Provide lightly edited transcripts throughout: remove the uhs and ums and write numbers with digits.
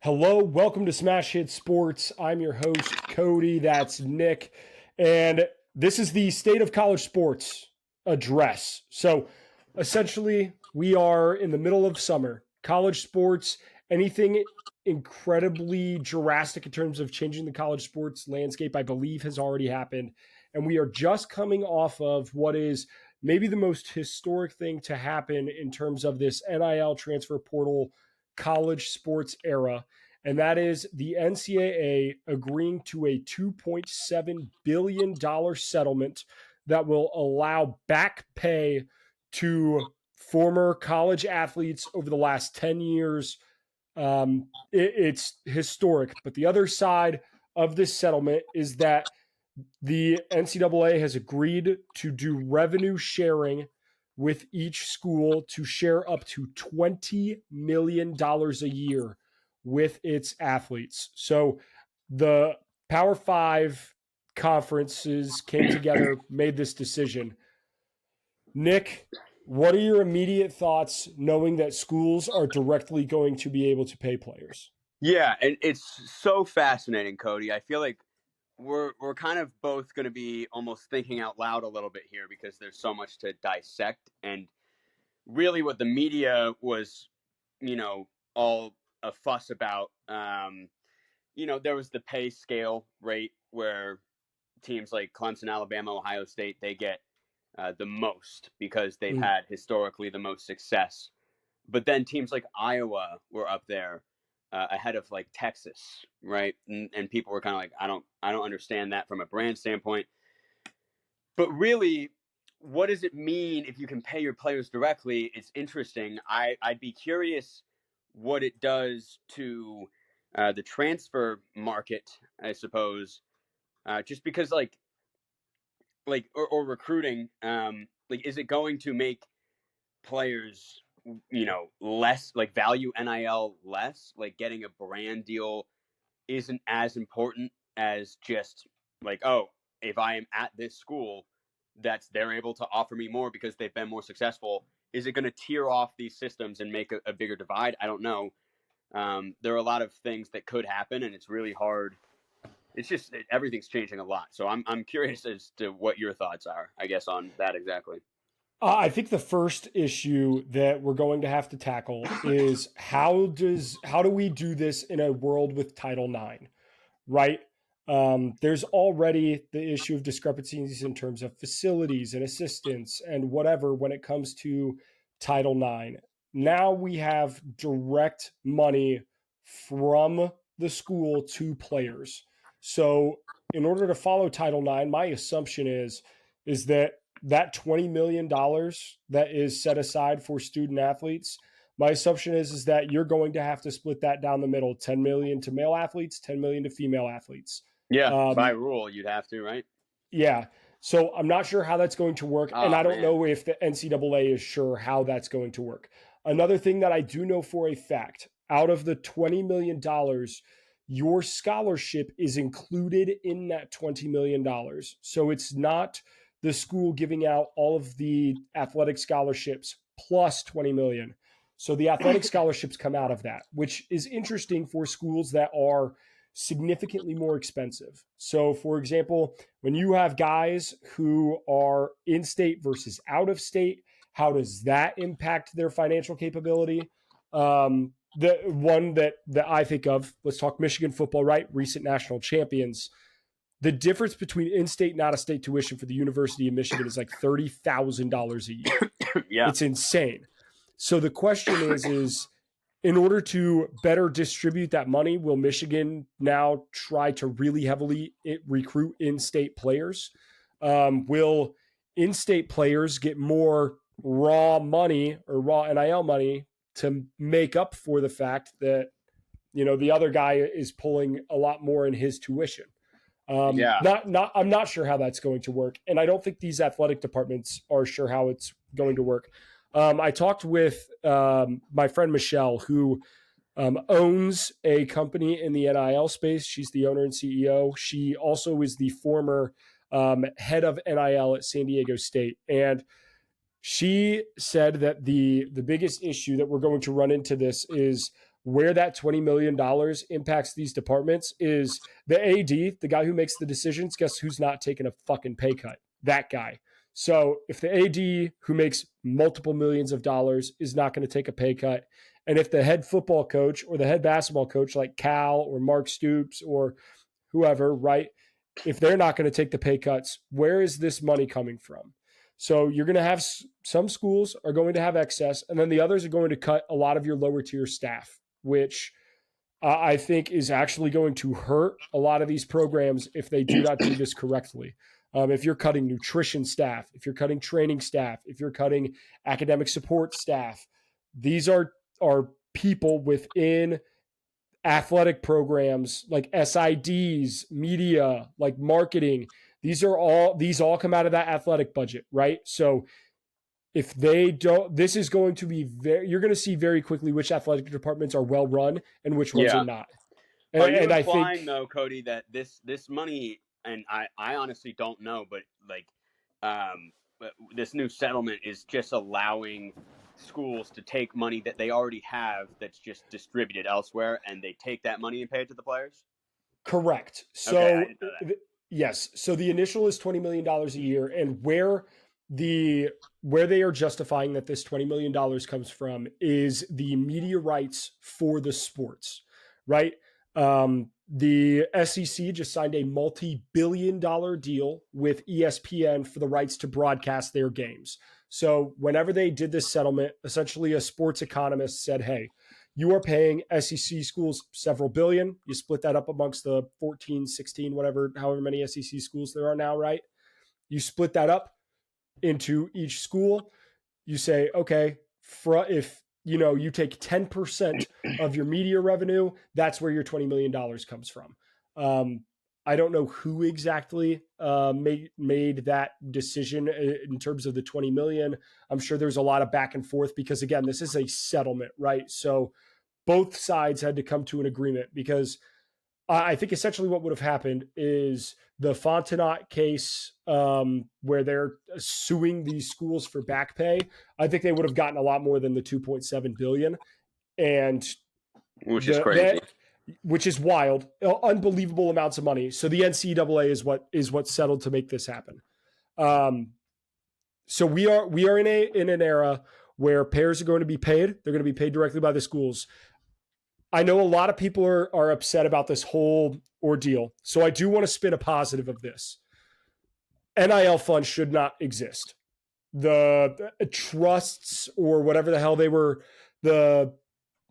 Hello, welcome to Smash Hit Sports. I'm your host, Cody. That's Nick. And this is the State of College Sports address. So essentially, we are in the middle of summer. College sports, anything incredibly drastic in terms of changing the college sports landscape, I believe has already happened. And we are just coming off of what is maybe the most historic thing to happen in terms of this NIL transfer portal college sports era, and that is the NCAA agreeing to a $2.7 billion settlement that will allow back pay to former college athletes over the last 10 years. It's historic. But the other side of this settlement is that the NCAA has agreed to do revenue sharing with each school to share up to $20 million a year with its athletes. So the Power Five conferences came together, made this decision. Nick, what are your immediate thoughts knowing that schools are directly going to be able to pay players? Yeah, and it's so fascinating, Cody. I feel like we're kind of both going to be almost thinking out loud a little bit here because there's so much to dissect. And really, what the media was, all a fuss about. There was the pay scale rate where teams like Clemson, Alabama, Ohio State, they get the most because they've had historically the most success. But then teams like Iowa were up there ahead of like Texas, right? And people were kind of like, I don't understand that from a brand standpoint. But really, what does it mean if you can pay your players directly? It's interesting. I'd be curious what it does to the transfer market, I suppose, just because or recruiting. Is it going to make players less like value NIL less? Like getting a brand deal isn't as important as just like, oh, if I am at this school, they're able to offer me more because they've been more successful. Is it going to tear off these systems and make a bigger divide? I don't know. There are a lot of things that could happen, and it's really hard. It's just everything's changing a lot. So I'm curious as to what your thoughts are, I guess, on that exactly. I think the first issue that we're going to have to tackle is how do we do this in a world with Title IX, right? There's already the issue of discrepancies in terms of facilities and assistants and whatever when it comes to Title IX. Now we have direct money from the school to players. So in order to follow Title IX, my assumption is that $20 million that is set aside for student athletes, my assumption is that you're going to have to split that down the middle, 10 million to male athletes, 10 million to female athletes. Yeah, by rule, you'd have to, right? Yeah. So I'm not sure how that's going to work. And I don't know if the NCAA is sure how that's going to work. Another thing that I do know for a fact, out of the $20 million, your scholarship is included in that $20 million. So it's not the school giving out all of the athletic scholarships plus 20 million. So the athletic scholarships come out of that, which is interesting for schools that are significantly more expensive. So for example, when you have guys who are in state versus out of state, how does that impact their financial capability? The one that I think of, let's talk Michigan football, right? Recent national champions. The difference between in-state and out-of-state tuition for the University of Michigan is like $30,000 a year. Yeah. It's insane. So the question is in order to better distribute that money, will Michigan now try to really heavily recruit in-state players? Will in-state players get more raw money or raw NIL money to make up for the fact that, the other guy is pulling a lot more in his tuition? I'm not sure how that's going to work. And I don't think these athletic departments are sure how it's going to work. I talked with my friend Michelle, who owns a company in the NIL space. She's the owner and CEO. She also is the former head of NIL at San Diego State. And she said that the biggest issue that we're going to run into this is where that $20 million impacts these departments is the AD, the guy who makes the decisions. Guess who's not taking a fucking pay cut? That guy. So if the AD who makes multiple millions of dollars is not going to take a pay cut, and if the head football coach or the head basketball coach like Cal or Mark Stoops or whoever, right, if they're not going to take the pay cuts, where is this money coming from? So you're going to have some schools are going to have excess, and then the others are going to cut a lot of your lower tier staff, which I think is actually going to hurt a lot of these programs if they do not do this correctly. If you're cutting nutrition staff, if you're cutting training staff, if you're cutting academic support staff, these are people within athletic programs like SIDs, media, like marketing. These all come out of that athletic budget, right? So if they don't, this is going to be you're going to see very quickly which athletic departments are well run and which ones are not. Are you And implying, I think, though, Cody, that this money, and I honestly don't know, but like this new settlement is just allowing schools to take money that they already have that's just distributed elsewhere, and they take that money and pay it to the players? correct. So Okay, I didn't know that. yes. So the initial is $20 million a year, and where they are justifying that this $20 million comes from is the media rights for the sports, right? The SEC just signed a multi-billion-dollar deal with ESPN for the rights to broadcast their games. So whenever they did this settlement, essentially a sports economist said, hey, you are paying SEC schools several billion. You split that up amongst the 14, 16, whatever, however many SEC schools there are now, right? You split that up into each school. You say, okay, if you take 10% of your media revenue, that's where your $20 million comes from. I don't know who exactly made that decision in terms of the 20 million. I'm sure there's a lot of back and forth because, again, this is a settlement, right? So both sides had to come to an agreement because I think essentially what would have happened is the Fontenot case where they're suing these schools for back pay. I think they would have gotten a lot more than the 2.7 billion, and which is crazy. Which is wild, unbelievable amounts of money. So the NCAA is what settled to make this happen. So we are in an era where payers are going to be paid. They're going to be paid directly by the schools. I know a lot of people are upset about this whole ordeal. So I do want to spin a positive of this. NIL funds should not exist. The trusts or whatever the hell they were, the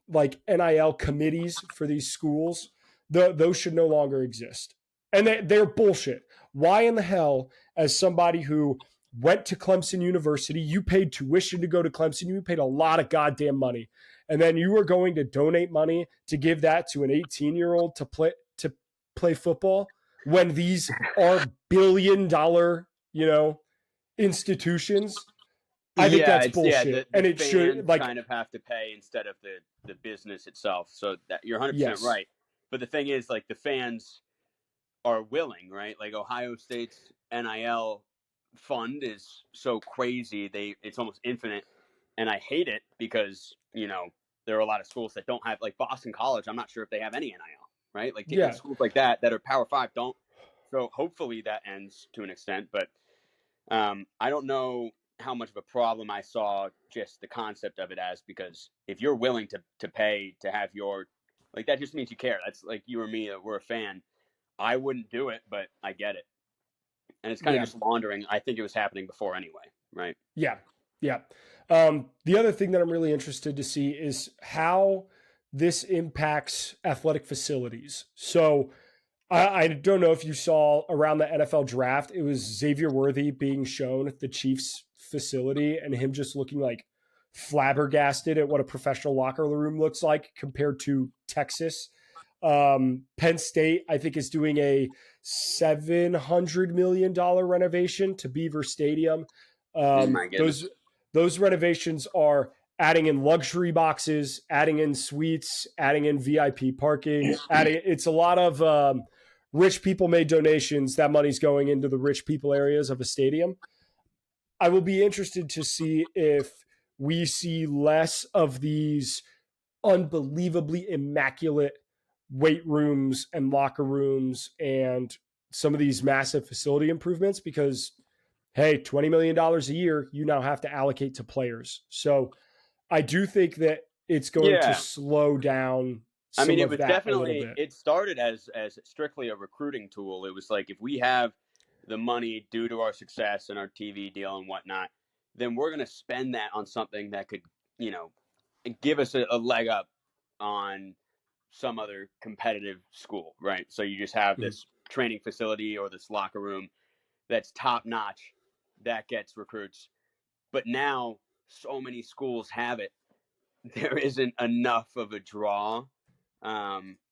like NIL committees for these schools, those should no longer exist. And they're bullshit. Why in the hell, as somebody who went to Clemson University, you paid tuition to go to Clemson, you paid a lot of goddamn money, and then you were going to donate money to give that to an 18-year-old to play football when these are billion-dollar, institutions? I think that's bullshit. The it should kind of have to pay instead of the business itself. So that you're 100% right. But the thing is, like, the fans are willing, right? Like Ohio State's NIL fund is so crazy, it's almost infinite, and I hate it because there are a lot of schools that don't have, like Boston College. I'm not sure if they have any NIL, right? Like schools like that are Power 5 don't. So hopefully that ends to an extent, but I don't know how much of a problem I saw just the concept of it as, because if you're willing to pay to have your, like, that just means you care. That's like you or me, we're a fan. I wouldn't do it, but I get it. And it's kind of just laundering. I think it was happening before anyway, right? Yeah. Yeah. The other thing that I'm really interested to see is how this impacts athletic facilities. So I don't know if you saw around the NFL draft, it was Xavier Worthy being shown at the Chiefs facility and him just looking like flabbergasted at what a professional locker room looks like compared to Texas. Penn State, I think, is doing a $700 million renovation to Beaver Stadium. My goodness. Those renovations are adding in luxury boxes, adding in suites, adding in VIP parking, it's a lot of rich people made donations. That money's going into the rich people areas of a stadium. I will be interested to see if we see less of these unbelievably immaculate weight rooms and locker rooms and some of these massive facility improvements because, hey, $20 million a year, you now have to allocate to players. So I do think that it's going to Yeah. slow down I mean, some it of was that a little definitely, bit. it started as strictly a recruiting tool. It was like, if we have the money due to our success and our TV deal and whatnot, then we're going to spend that on something that could, you know, give us a leg up on some other competitive school, right? So you just have Mhm. this training facility or this locker room that's top notch that gets recruits. But now so many schools have it, there isn't enough of a draw.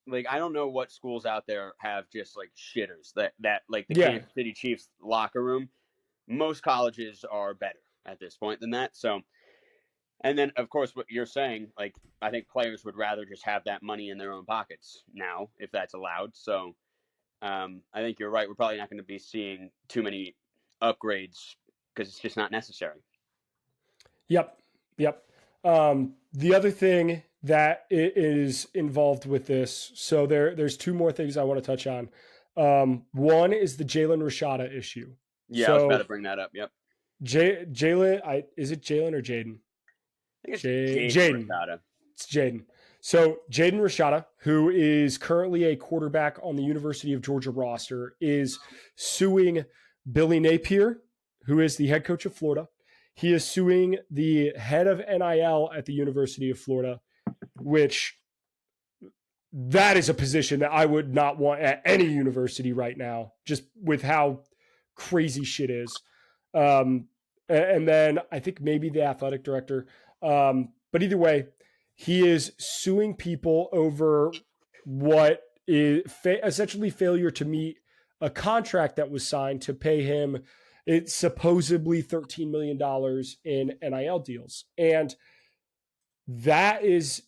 Like, I don't know what schools out there have just like shitters that like the Yeah. Kansas City Chiefs locker room. Most colleges are better at this point than that. So, and then of course what you're saying, like, I think players would rather just have that money in their own pockets now if that's allowed. So, I think you're right. We're probably not going to be seeing too many upgrades because it's just not necessary. Yep. Yep. The other thing that is involved with this, so there's two more things I want to touch on. One is the Jalen Rashada issue. Yeah, I was about to So bring that up. Yep. Jalen, is it Jalen or Jaden? I think it's Jaden Jaden. Rashada. It's Jaden. So Jaden Rashada, who is currently a quarterback on the University of Georgia roster, is suing Billy Napier, who is the head coach of Florida. He is suing the head of NIL at the University of Florida, which that is a position that I would not want at any university right now, just with how crazy shit is. And then I think maybe the athletic director. But either way, he is suing people over what is essentially failure to meet a contract that was signed to pay him it's supposedly $13 million in NIL deals. And that is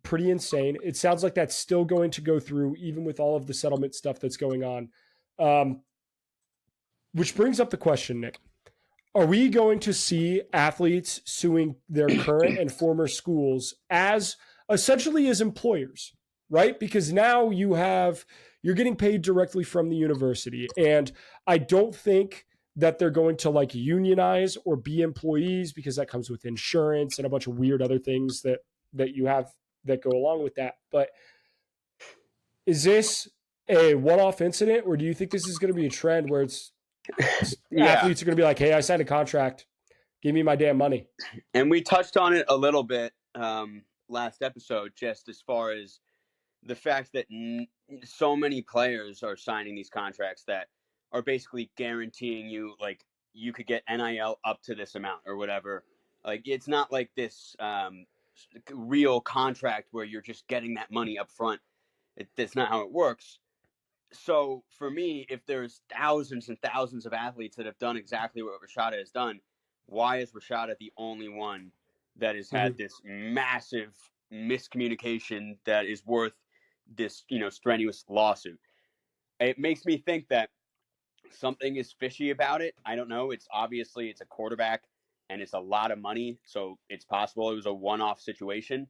pretty insane. It sounds like that's still going to go through, even with all of the settlement stuff that's going on. Which brings up the question, Nick. Are we going to see athletes suing their current and former schools as essentially as employers, right? Because now you're getting paid directly from the university. And I don't think that they're going to like unionize or be employees because that comes with insurance and a bunch of weird other things that you have that go along with that. But is this a one-off incident, or do you think this is going to be a trend where it's Yeah. athletes are going to be like, hey, I signed a contract, give me my damn money? And we touched on it a little bit last episode, just as far as the fact that so many players are signing these contracts that are basically guaranteeing you, like, you could get NIL up to this amount or whatever. Like, it's not like this real contract where you're just getting that money up front. That's not how it works. So for me, if there's thousands and thousands of athletes that have done exactly what Rashada has done, why is Rashada the only one that has had Mm-hmm. this massive miscommunication that is worth this, strenuous lawsuit? It makes me think that something is fishy about it. I don't know. It's a quarterback and it's a lot of money, so it's possible it was a one-off situation.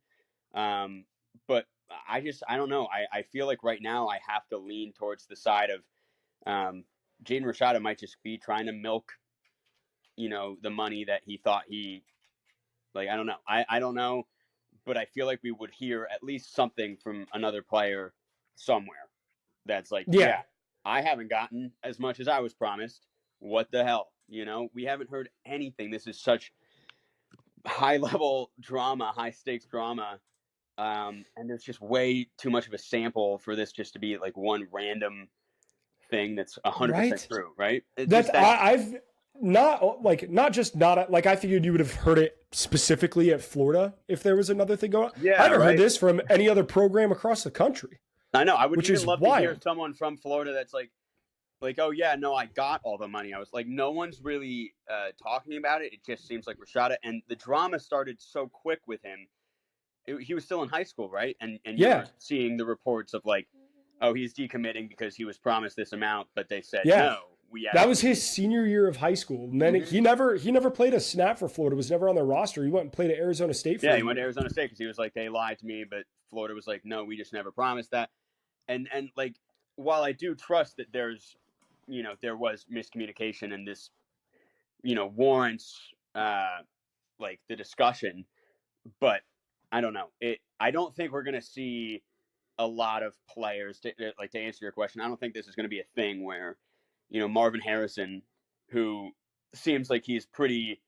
But I don't know. I feel like right now I have to lean towards the side of Jaden Rashada might just be trying to milk, the money that he thought he, like, I don't know. I don't know, but I feel like we would hear at least something from another player somewhere that's like, Yeah. yeah, I haven't gotten as much as I was promised. What the hell? We haven't heard anything. This is such high level drama, high stakes drama. And there's just way too much of a sample for this just to be like one random thing that's 100% Right. true, right? It That just that's I've not just not like I figured you would have heard it specifically at Florida if there was another thing going on. I yeah, haven't heard right. this from any other program across the country, I know. I would which even is love to hear wild. someone from Florida that's like, oh yeah, no, I got all the money. I was like, no one's really talking about it. It just seems like Rashada, and the drama started so quick with him. He was still in high school, right? And you were Yeah. seeing the reports of like, oh, he's decommitting because he was promised this amount, but they said Yeah. no. we That was actually his senior year of high school. And then he never played a snap for Florida, was never on their roster. He went and played at Arizona State for a he year. went to Arizona State because he was like, they lied to me, but Florida was like, no, we just never promised that. And like, while I do trust that there's, there was miscommunication and this, warrants like the discussion, but I don't know. I don't think we're gonna see a lot of players to answer your question. I don't think this is going to be a thing where, Marvin Harrison, who seems like he's pretty,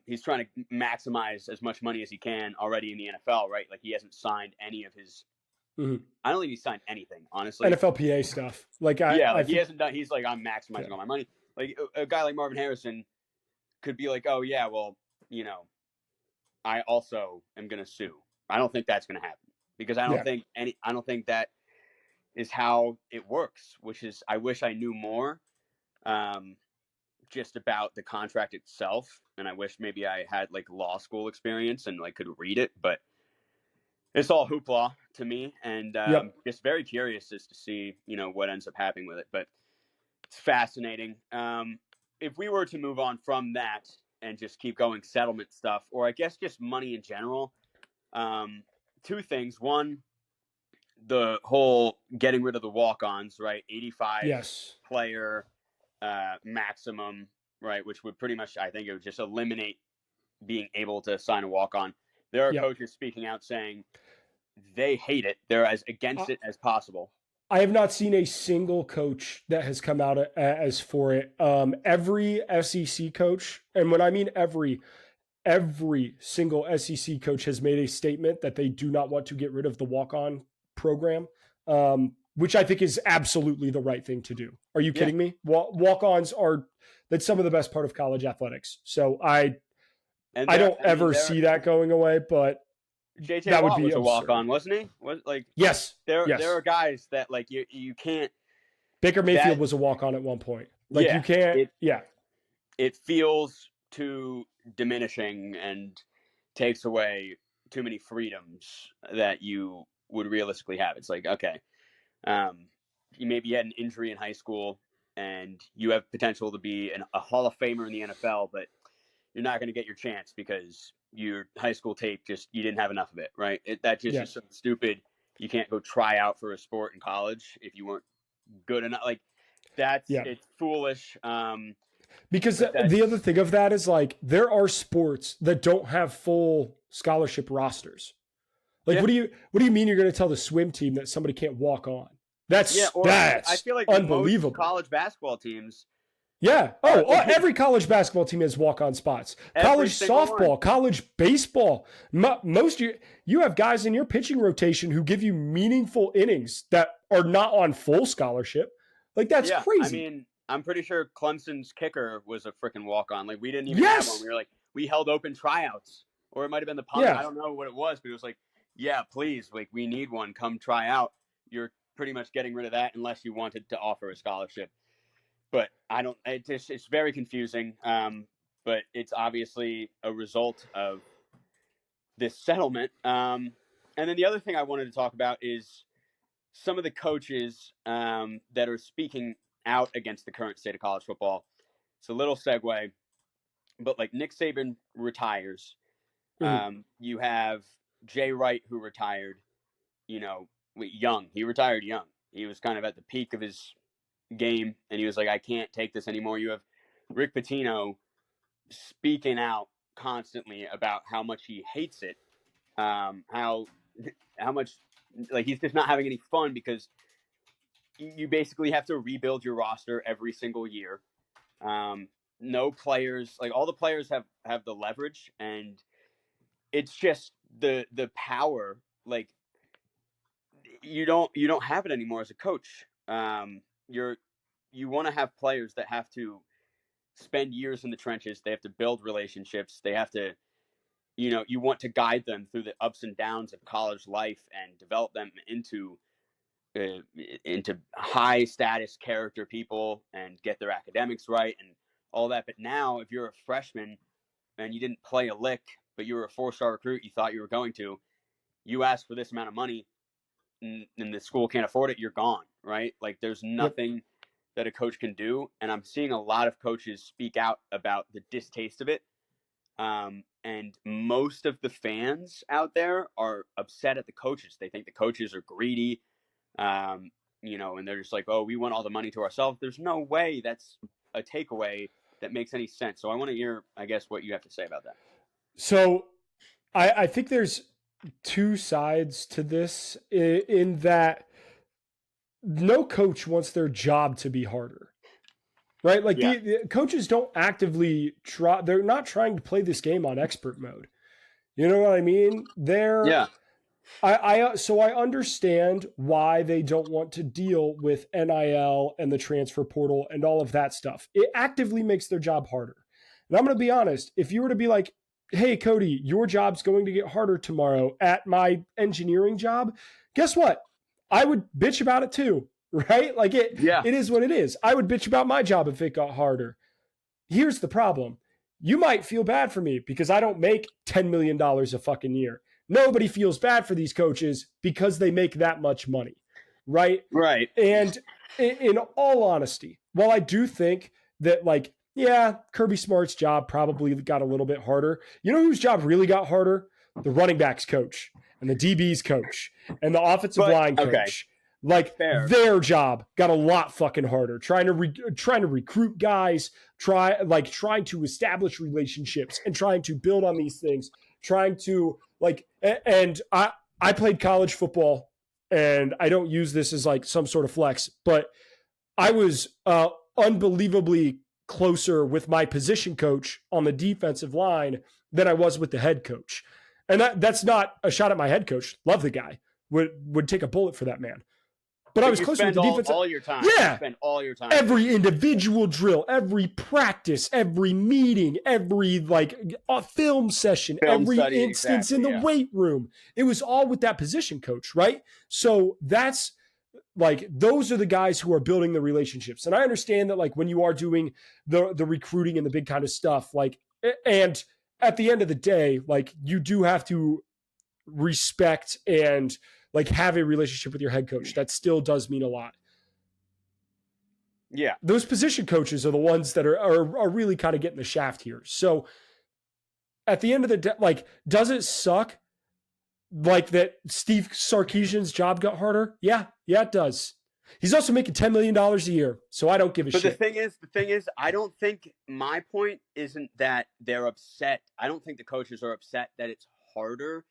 he's trying to maximize as much money as he can already in the NFL, right? Like he hasn't signed any of his. I don't think he signed anything, honestly. NFLPA stuff. He hasn't done. He's like, I'm maximizing all my money. Like a guy like Marvin Harrison could be like, oh yeah, well, I also am going to sue. I don't think that's going to happen. Because I don't think that is how it works, which is I wish I knew more just about the contract itself. And I wish maybe I had like law school experience and like could read it, but it's all hoopla to me. And just very curious as to see, what ends up happening with it, but it's fascinating. If we were to move on from that and just keep going settlement stuff, or I guess just money in general, two things. One, the whole getting rid of the walk-ons, right? 85 player maximum, right? Which would pretty much, I think it would just eliminate being able to sign a walk-on. There are coaches speaking out saying they hate it. They're as against it as possible. I have not seen a single coach that has come out as for it. Every SEC coach, and when I mean every single SEC coach has made a statement that they do not want to get rid of the walk-on program, which I think is absolutely the right thing to do. Are you kidding me? Walk-ons that's some of the best part of college athletics. So I don't ever see that going away, but JJ that Watt would be was a absurd. walk-on, wasn't he? Yes. There are guys that like you can't. Baker Mayfield was a walk-on at one point. Like you can't. It feels too diminishing and takes away too many freedoms that you would realistically have. It's like, okay, you maybe had an injury in high school and you have potential to be a Hall of Famer in the NFL, but you're not going to get your chance because your high school tape you didn't have enough of it, right? That just is so stupid. You can't go try out for a sport in college if you weren't good enough. Like it's foolish. Because the other thing of that is like there are sports that don't have full scholarship rosters. Like what do you mean you're going to tell the swim team that somebody can't walk on? That's I feel like unbelievable. Most college basketball teams. Yeah. Every college basketball team has walk-on spots. College softball, college baseball. Most you have guys in your pitching rotation who give you meaningful innings that are not on full scholarship. Like that's crazy. I mean, I'm pretty sure Clemson's kicker was a freaking walk-on. Like we didn't even have one. We held open tryouts, or it might have been the punter. I don't know what it was, but it was like, yeah, please, like we need one. Come try out. You're pretty much getting rid of that unless you wanted to offer a scholarship. But it's very confusing. But it's obviously a result of this settlement. And then the other thing I wanted to talk about is some of the coaches that are speaking out against the current state of college football. It's a little segue, but like Nick Saban retires. You have Jay Wright, who retired, young. He retired young. He was kind of at the peak of his game, and he was like, I can't take this anymore. You have Rick Pitino speaking out constantly about how much he hates it, how much like he's just not having any fun because you basically have to rebuild your roster every single year. No players, like all the players have the leverage, and it's just the power. Like you don't have it anymore as a coach. You want to have players that have to spend years in the trenches. They have to build relationships. They have to, you want to guide them through the ups and downs of college life and develop them into high status character people and get their academics right and all that. But now if you're a freshman and you didn't play a lick, but you were a 4-star recruit, you thought you were going to, you ask for this amount of money and the school can't afford it, you're gone, right? Like there's nothing that a coach can do. And I'm seeing a lot of coaches speak out about the distaste of it. And most of the fans out there are upset at the coaches. They think the coaches are greedy, and they're just like, oh, we want all the money to ourselves. There's no way that's a takeaway that makes any sense. So I want to hear, I guess, what you have to say about that. So I think there's two sides to this in that no coach wants their job to be harder, right? Like the coaches don't actively try. They're not trying to play this game on expert mode. You know what I mean? So I understand why they don't want to deal with NIL and the transfer portal and all of that stuff. It actively makes their job harder. And I'm going to be honest, if you were to be like, hey, Cody, your job's going to get harder tomorrow at my engineering job, guess what? I would bitch about it too, right? Like it is what it is. I would bitch about my job if it got harder. Here's the problem. You might feel bad for me because I don't make $10 million a fucking year. Nobody feels bad for these coaches because they make that much money, right? Right. And in all honesty, while I do think that, like, yeah, Kirby Smart's job probably got a little bit harder. You know whose job really got harder? The running backs coach and the DBs coach and the offensive line coach. Okay. Like Fair. Their job got a lot fucking harder. Trying to recruit guys, trying to establish relationships and trying to build on these things. Trying to and I played college football, and I don't use this as like some sort of flex, but I was unbelievably closer with my position coach on the defensive line than I was with the head coach. And that's not a shot at my head coach. Love the guy. Would take a bullet for that man. But I was closer with the defense. All your time. Yeah. You spend all your time. Every individual drill, every practice, every meeting, every film session, every study, instance in the weight room. It was all with that position coach, right? So that's those are the guys who are building the relationships. And I understand that when you are doing the recruiting and the big kind of stuff, and at the end of the day, you do have to respect and have a relationship with your head coach. That still does mean a lot. Yeah. Those position coaches are the ones that are really kind of getting the shaft here. So at the end of the day, does it suck that Steve Sarkisian's job got harder? Yeah, it does. He's also making $10 million a year, so I don't give a shit. But the thing is, I don't think my point isn't that they're upset. I don't think the coaches are upset that it's harder.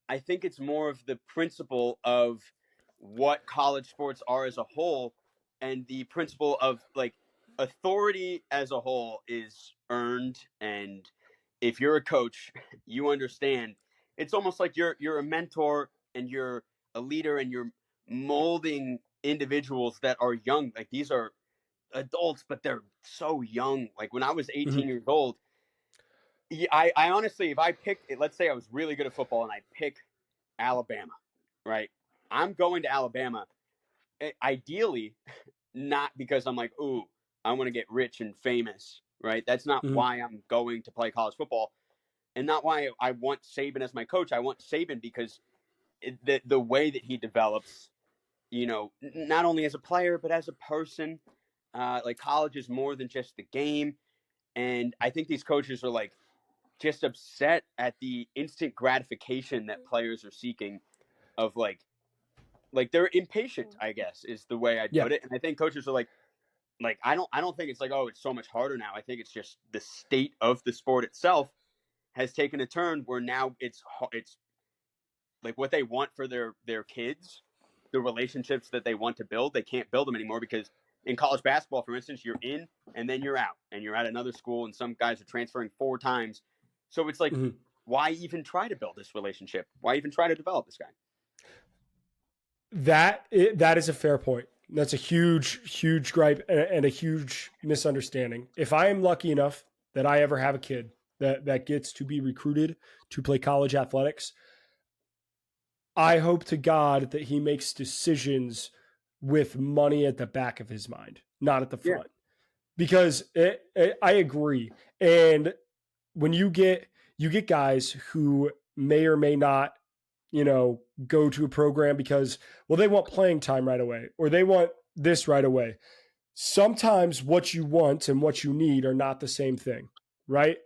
I think it's more of the principle of what college sports are as a whole, and the principle of authority as a whole is earned. And if you're a coach, you understand it's almost like you're a mentor and you're a leader and you're molding individuals that are young. These are adults, but they're so young. When I was 18 years old, I honestly, if I picked, let's say I was really good at football and I pick Alabama, right? I'm going to Alabama, ideally, not because I'm like, ooh, I want to get rich and famous, right? That's not why I'm going to play college football, and not why I want Saban as my coach. I want Saban because the way that he develops, not only as a player, but as a person. College is more than just the game. And I think these coaches are just upset at the instant gratification that players are seeking of they're impatient, I guess, is the way I'd put it. And I think coaches are I don't think it's oh, it's so much harder now. I think it's just the state of the sport itself has taken a turn where now it's what they want for their kids, the relationships that they want to build, they can't build them anymore because in college basketball, for instance, you're in and then you're out and you're at another school and some guys are transferring 4 times. So it's why even try to build this relationship? Why even try to develop this guy? That is a fair point. That's a huge gripe and a huge misunderstanding. If I am lucky enough that I ever have a kid that gets to be recruited to play college athletics, I hope to God that he makes decisions with money at the back of his mind, not at the front. Yeah. Because I agree. And when you get guys who may or may not, go to a program because, well, they want playing time right away, or they want this right away. sometimes what you want and what you need are not the same thing, right?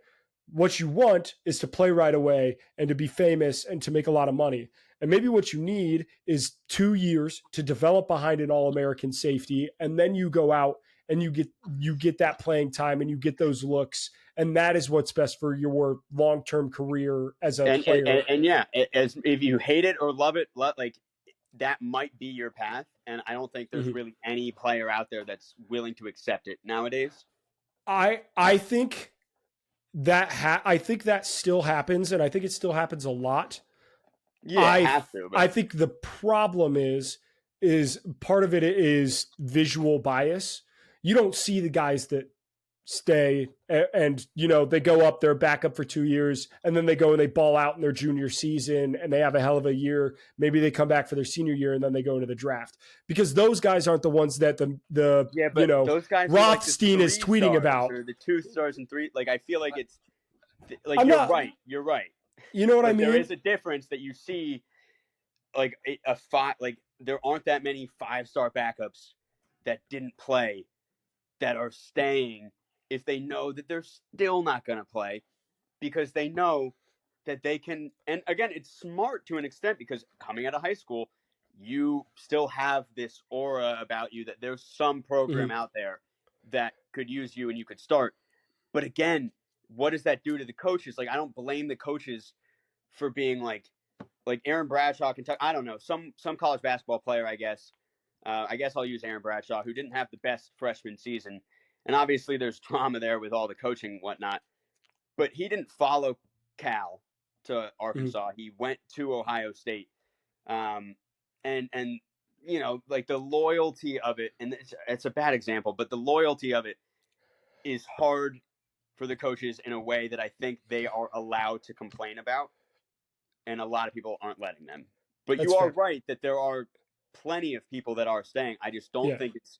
What you want is to play right away and to be famous and to make a lot of money. And maybe what you need is 2 years to develop behind an All-American safety, and then you go out and you get that playing time and you get those looks, and that is what's best for your long-term career as a player. And yeah, as if you hate it or love it, like that might be your path. And I don't think there's Mhm. really any player out there that's willing to accept it nowadays. I think I think that still happens, and I think it still happens a lot. Yeah, I have to, I but think the problem is part of it is visual bias. You don't see the guys that stay and they go up, they're back up for 2 years, and then they go and they ball out in their junior season and they have a hell of a year. Maybe they come back for their senior year and then they go into the draft, because those guys aren't the ones that the yeah, but those guys are like the Rothstein is three tweeting stars about. or the 2 stars and three. Like I feel like it's like I'm you're not, right, you're right. you know what I But there mean? is a difference that you see, like a five. Like there aren't that many 5-star backups that didn't play that are staying if they know that they're still not going to play, because they know that they can. And again, it's smart to an extent, because coming out of high school, you still have this aura about you that there's some program Mhm. out there that could use you and you could start. But again, what does that do to the coaches? Like, I don't blame the coaches for being like Aaron Bradshaw, Kentucky. I don't know, some college basketball player, I guess. I guess I'll use Aaron Bradshaw, who didn't have the best freshman season, and obviously there's drama there with all the coaching and whatnot. But he didn't follow Cal to Mhm. Arkansas. He went to Ohio State, um, and like the loyalty of it, and it's a bad example, but the loyalty of it is hard for the coaches in a way that I think they are allowed to complain about, and a lot of people aren't letting them. But That's you are fair. right that there are plenty of people that are staying. I just don't Yeah. think it's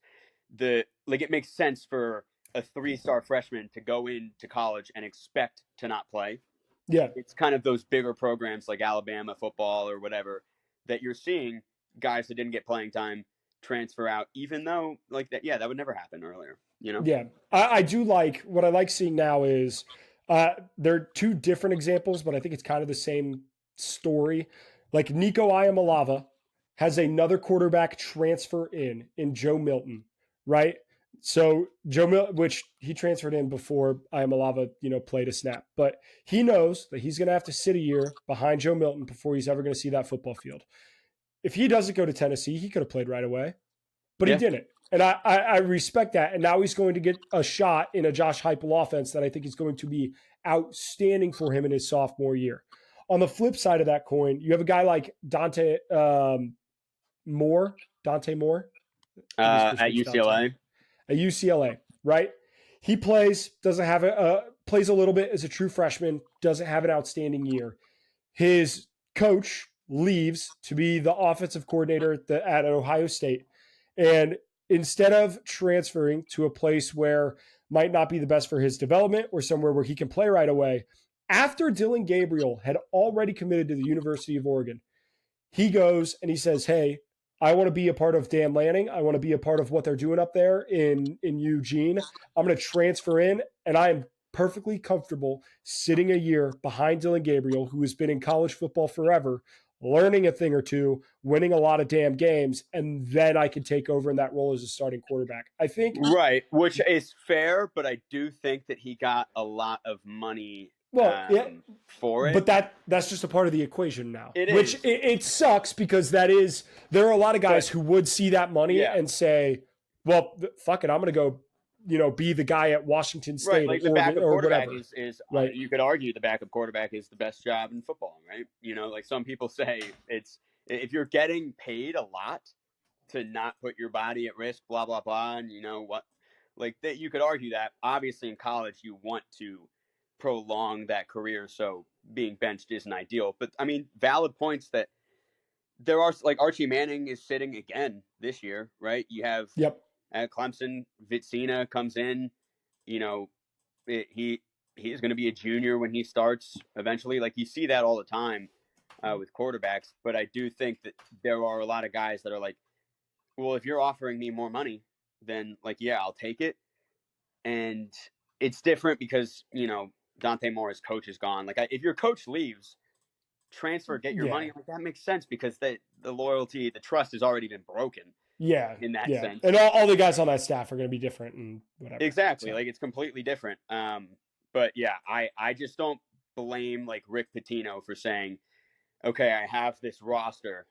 it makes sense for a 3-star freshman to go into college and expect to not play. Yeah. It's kind of those bigger programs like Alabama football or whatever that you're seeing guys that didn't get playing time transfer out, even though like that, yeah, that would never happen earlier, you know? Yeah, I do like what I like seeing now is they're two different examples, but I think it's kind of the same story. Like Nico Iamalava has another quarterback transfer in Joe Milton, right? So Joe Milton, which he transferred in before Iamalava, played a snap, but he knows that he's going to have to sit a year behind Joe Milton before he's ever going to see that football field. If he doesn't go to Tennessee, he could have played right away, but he Yeah. didn't. And I respect that. And now he's going to get a shot in a Josh Heupel offense that I think is going to be outstanding for him in his sophomore year. On the flip side of that coin, you have a guy like Moore, Dante Moore. I think his first At name's Dante. UCLA. At UCLA, right? He doesn't have plays a little bit as a true freshman, doesn't have an outstanding year. His coach leaves to be the offensive coordinator at Ohio State. And instead of transferring to a place where might not be the best for his development or somewhere where he can play right away, after Dylan Gabriel had already committed to the University of Oregon, he goes and he says, "Hey, I want to be a part of Dan Lanning. I want to be a part of what they're doing up there in Eugene. I'm going to transfer in, and I am perfectly comfortable sitting a year behind Dylan Gabriel, who has been in college football forever, learning a thing or two, winning a lot of damn games, and then I can take over in that role as a starting quarterback." I think, Right, which is fair, but I do think that he got a lot of money well, yeah, for it. but that's just a part of the equation now, It which is, it sucks because there are a lot of but guys who would see that money yeah, and say, well, fuck it, I'm going to go, be the guy at Washington right. State or Like the Oregon backup or quarterback whatever, is right? you could argue the backup quarterback is the best job in football, right? Like some people say, it's if you're getting paid a lot to not put your body at risk, blah blah blah, and you know what, like that you could argue that obviously in college you want to prolong that career, so being benched isn't ideal. But I mean, valid points that there are, like Archie Manning is sitting again this year, right? You have Yep. at Clemson, Vitsina comes in, you know, he is going to be a junior when he starts eventually. Like you see that all the time with quarterbacks, but I do think that there are a lot of guys that are like, well, if you're offering me more money, then like, yeah, I'll take it. And it's different because, Dante Moore's coach is gone. Like, if your coach leaves, transfer, get your Yeah. money. Like, that makes sense because the loyalty, the trust has already been broken Yeah. in that Yeah. sense. And all the guys on that staff are going to be different and whatever. Exactly. So. Like, it's completely different. But yeah, I just don't blame like Rick Pitino for saying, okay, I have this roster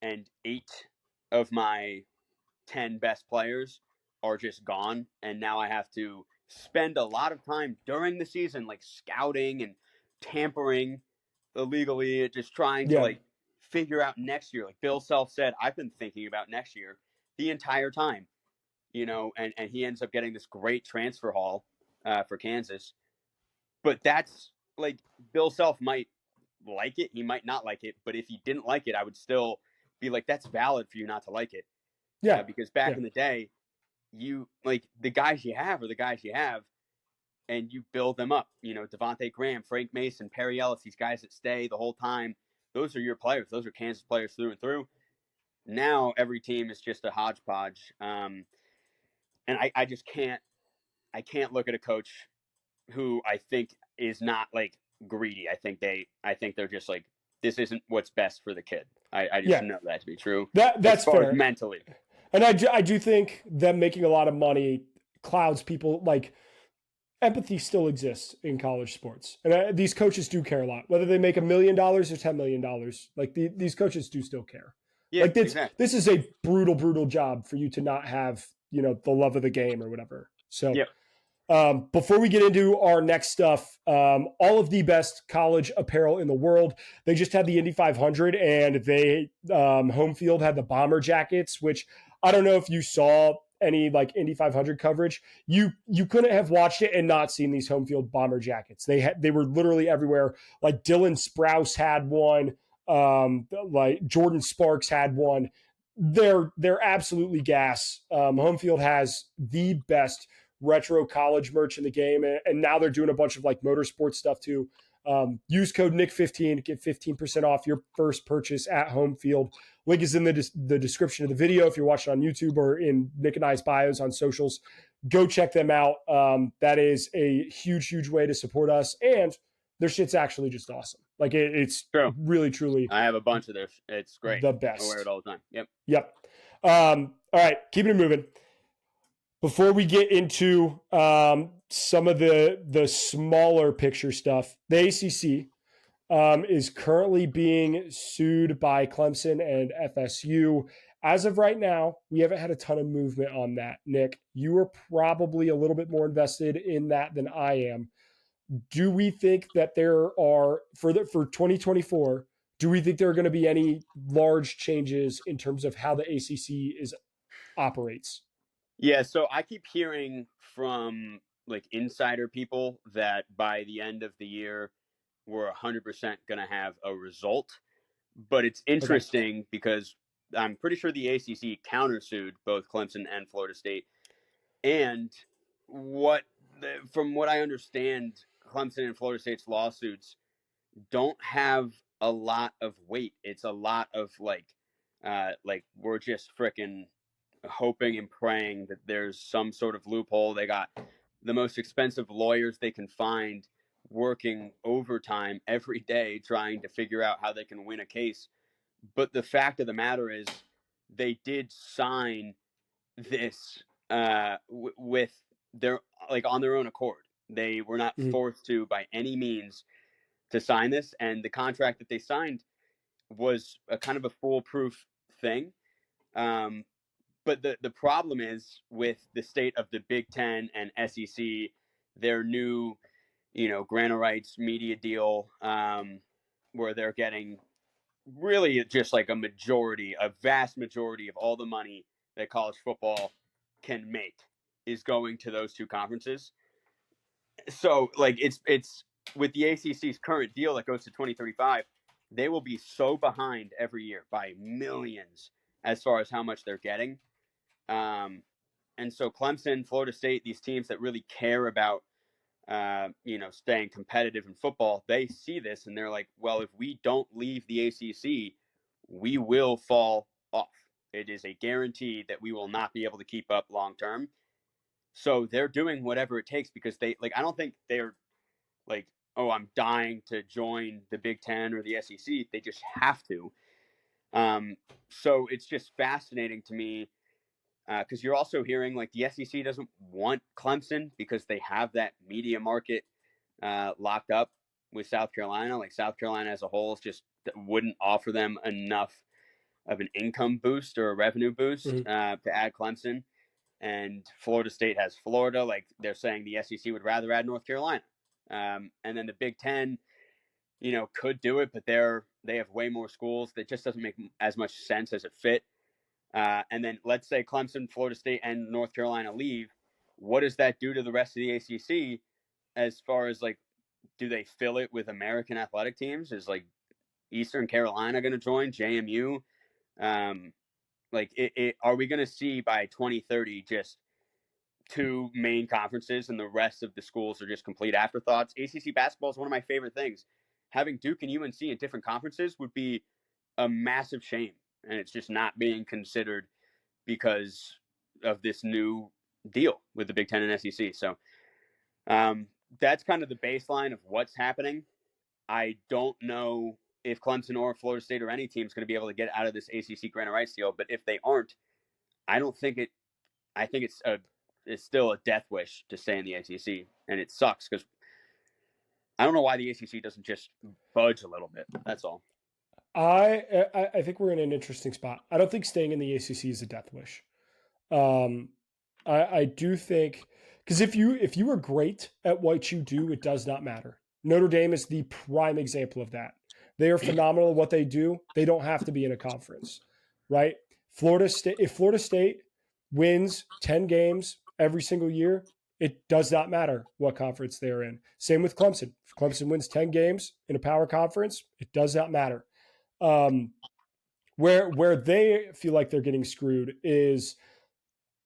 and 8 of my 10 best players are just gone. And now I have to spend a lot of time during the season, like scouting and tampering illegally, just trying to Yeah. like figure out next year. Like Bill Self said, I've been thinking about next year the entire time, and he ends up getting this great transfer haul for Kansas. But that's like Bill Self might like it, he might not like it, but if he didn't like it, I would still be like, that's valid for you not to like it. Yeah. Because back Yeah. in the day, you like the guys you have are the guys you have, and you build them up. Devontae Graham, Frank Mason, Perry Ellis, these guys that stay the whole time. Those are your players. Those are Kansas players through and through. Now every team is just a hodgepodge, and I just can't. I can't look at a coach who I think is not like greedy. I think they're just like, this isn't what's best for the kid. I just Yeah. know that to be true as That's far as fair. mentally. And I do think them making a lot of money clouds people. Like, empathy still exists in college sports, and these coaches do care a lot, whether they make $1 million or $10 million. Like, these coaches do still care. Yeah, Like, this exactly. this is a brutal job for you to not have the love of the game or whatever. So. Yep. Before we get into our next stuff, all of the best college apparel in the world. They just had the Indy 500, and they home field had the bomber jackets, which I don't know if you saw any like Indy 500 coverage. You couldn't have watched it and not seen these home field bomber jackets. They were literally everywhere. Like Dylan Sprouse had one. Like Jordan Sparks had one. They're absolutely gas. Home field has the best retro college merch in the game, and now they're doing a bunch of like motorsports stuff too. Use code Nick15 to get 15% off your first purchase at Home Field. Link is in the description of the video if you're watching on YouTube, or in Nick and I's bios on socials. Go check them out. That is a huge way to support us, and their shit's actually just awesome. Like, it's True. really truly I have a bunch of this. It's great. the I wear best. it all the time. Yep. All right, keeping it moving. Before we get into some of the smaller picture stuff, the ACC is currently being sued by Clemson and FSU. As of right now, we haven't had a ton of movement on that. Nick, you are probably a little bit more invested in that than I am. Do we think that there are for 2024? Do we think there are going to be any large changes in terms of how the ACC operates? Yeah. So I keep hearing from like insider people that by the end of the year, we're 100% going to have a result. But it's Okay. interesting because I'm pretty sure the ACC countersued both Clemson and Florida State. And from what I understand, Clemson and Florida State's lawsuits don't have a lot of weight. It's a lot of like we're just freaking hoping and praying that there's some sort of loophole. They got the most expensive lawyers they can find working overtime every day trying to figure out how they can win a case. But the fact of the matter is, they did sign this with their like on their own accord. They were not Mhm. forced to by any means to sign this, and the contract that they signed was a kind of a foolproof thing. Um, but the problem is with the state of the Big Ten and SEC, their new grant rights media deal, where they're getting really just like a vast majority of all the money that college football can make is going to those two conferences. So like it's with the ACC's current deal that goes to 2035, they will be so behind every year by millions as far as how much they're getting. And so Clemson, Florida State, these teams that really care about staying competitive in football, they see this and they're like, well, if we don't leave the ACC, we will fall off. It is a guarantee that we will not be able to keep up long term. So they're doing whatever it takes because they like. I don't think they're like, oh, I'm dying to join the Big Ten or the SEC. They just have to. So it's just fascinating to me because you're also hearing like the SEC doesn't want Clemson because they have that media market locked up with South Carolina. Like South Carolina as a whole just wouldn't offer them enough of an income boost or a revenue boost to add Clemson. And Florida State has Florida. Like they're saying the SEC would rather add North Carolina. And then the Big Ten, could do it, but they have way more schools. That just doesn't make as much sense as a fit. And then let's say Clemson, Florida State, and North Carolina leave. What does that do to the rest of the ACC as far as like, do they fill it with American athletic teams? Is like Eastern Carolina going to join JMU? Are we going to see by 2030 just two main conferences and the rest of the schools are just complete afterthoughts? ACC basketball is one of my favorite things. Having Duke and UNC in different conferences would be a massive shame, and it's just not being considered because of this new deal with the Big Ten and SEC. So that's kind of the baseline of what's happening. I don't know if Clemson or Florida State or any team is going to be able to get out of this ACC grant of rights deal, but if they aren't, I don't think it. I think it's still a death wish to stay in the ACC, and it sucks because I don't know why the ACC doesn't just budge a little bit. That's all. I think we're in an interesting spot. I don't think staying in the ACC is a death wish. I do think because if you are great at what you do, it does not matter. Notre Dame is the prime example of that. They are phenomenal at what they do. They don't have to be in a conference, right? If Florida State wins 10 games every single year, it does not matter what conference they're in. Same with Clemson. If Clemson wins 10 games in a power conference, it does not matter. Where they feel like they're getting screwed is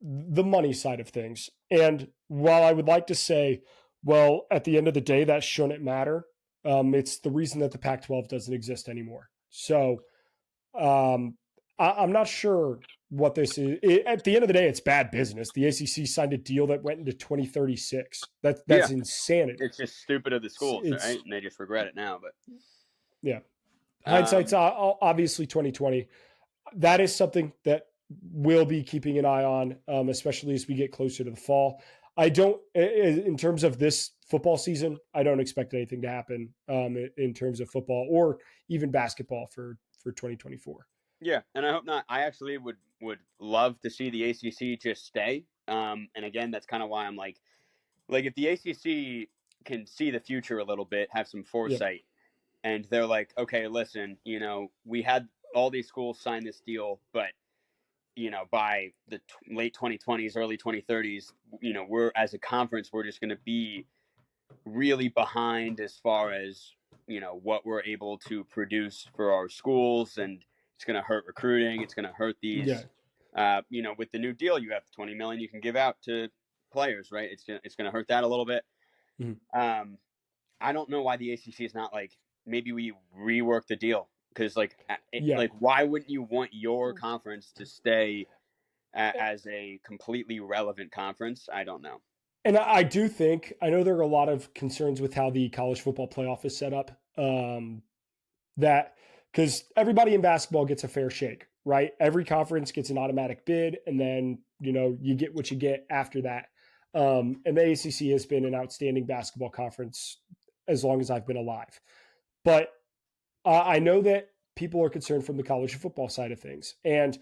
the money side of things. And while I would like to say, well, at the end of the day, that shouldn't matter. It's the reason that the Pac-12 doesn't exist anymore. So I'm not sure what this is. At the end of the day, it's bad business. The ACC signed a deal that went into 2036. That's insanity. It's just stupid of the schools, right? And they just regret it now. But yeah, hindsight's obviously 2020. That is something that we'll be keeping an eye on, especially as we get closer to the fall. In terms of this football season, I don't expect anything to happen in terms of football or even basketball for 2024. Yeah, and I hope not. I actually would love to see the ACC just stay. And again, that's kind of why I'm like if the ACC can see the future a little bit, have some foresight, and they're like, okay, listen, we had all these schools sign this deal, but by the late 2020s, early 2030s, we're as a conference, we're just going to be really behind as far as what we're able to produce for our schools, and it's going to hurt recruiting. It's going to hurt these. With the new deal, you have $20 million you can give out to players, right? It's going to hurt that a little bit. Mm-hmm. I don't know why the ACC is not like maybe we rework the deal. Because, why wouldn't you want your conference to stay as a completely relevant conference? I don't know. And I do think, I know there are a lot of concerns with how the college football playoff is set up. That because everybody in basketball gets a fair shake, right? Every conference gets an automatic bid, and then, you get what you get after that. And the ACC has been an outstanding basketball conference as long as I've been alive. But I know that people are concerned from the college football side of things. And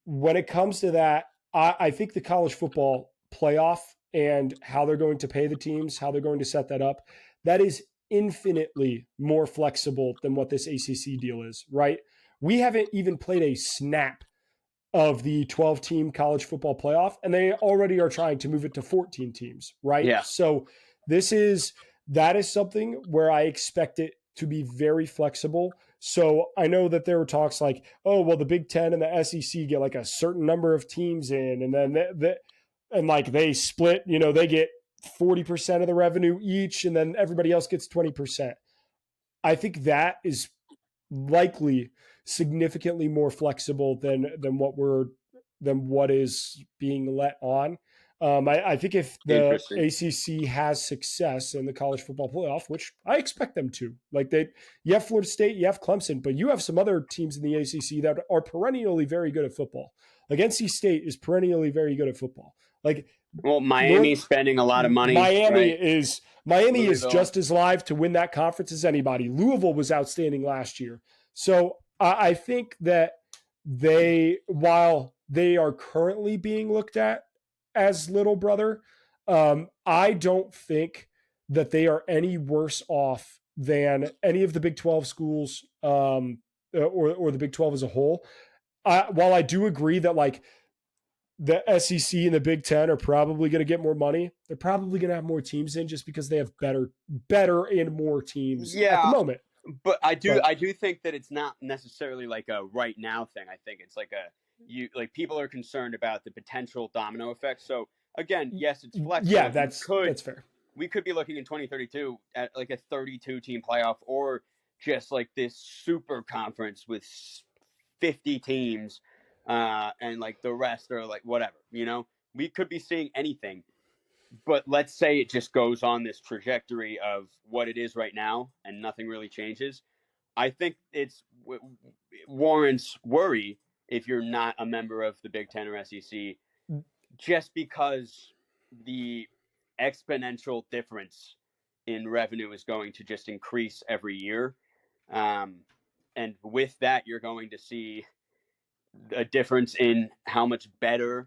when it comes to that, I think the college football playoff and how they're going to pay the teams, how they're going to set that up, that is infinitely more flexible than what this ACC deal is, right? We haven't even played a snap of the 12-team college football playoff, and they already are trying to move it to 14 teams, right? Yeah. So that is something where I expect it to be very flexible. So I know that there were talks like, oh, well, the Big Ten and the SEC get like a certain number of teams in, and then they split, they get 40% of the revenue each, and then everybody else gets 20%. I think that is likely significantly more flexible than what is being let on. I think if the Interesting. ACC has success in the college football playoff, which I expect them to, you have Florida State, you have Clemson, but you have some other teams in the ACC that are perennially very good at football. Like NC State is perennially very good at football. Like Well, North Miami's spending a lot of money, Miami right? is Louisville. just as live to win that conference as anybody. Louisville was outstanding last year. So I think that while they are currently being looked at as little brother, I don't think that they are any worse off than any of the Big 12 schools, or the Big 12 as a whole. While I do agree that like the SEC and the Big Ten are probably going to get more money, they're probably going to have more teams in just because they have better and more teams at the Yeah, moment. but I do But I do think that it's not necessarily like a right now thing. I think it's like people are concerned about the potential domino effect. So again, yes, it's yeah, flexible. that's fair. We could be looking in 2032 at like a 32 team playoff, or just like this super conference with 50 teams, and like the rest are like whatever. We could be seeing anything. But let's say it just goes on this trajectory of what it is right now and nothing really changes. I think it's warrants worry if you're not a member of the Big Ten or SEC, just because the exponential difference in revenue is going to just increase every year. And with that, you're going to see a difference in how much better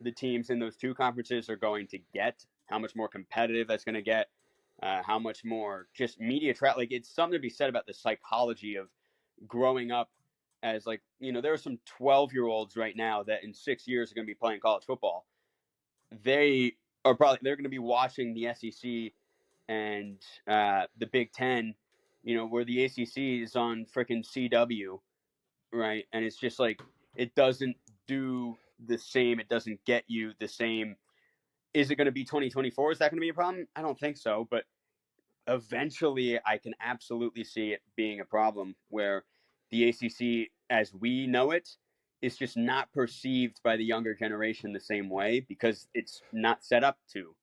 the teams in those two conferences are going to get, how much more competitive that's going to get, how much more just media like it's something to be said about the psychology of growing up as like, there are some 12-year-olds right now that in 6 years are going to be playing college football. They're going to be watching the SEC and the Big Ten, where the ACC is on freaking CW, right? And it's just like it doesn't do the same. It doesn't get you the same. Is it going to be 2024? Is that going to be a problem? I don't think so. But eventually, I can absolutely see it being a problem where the ACC, as we know it, is just not perceived by the younger generation the same way because it's not set up to.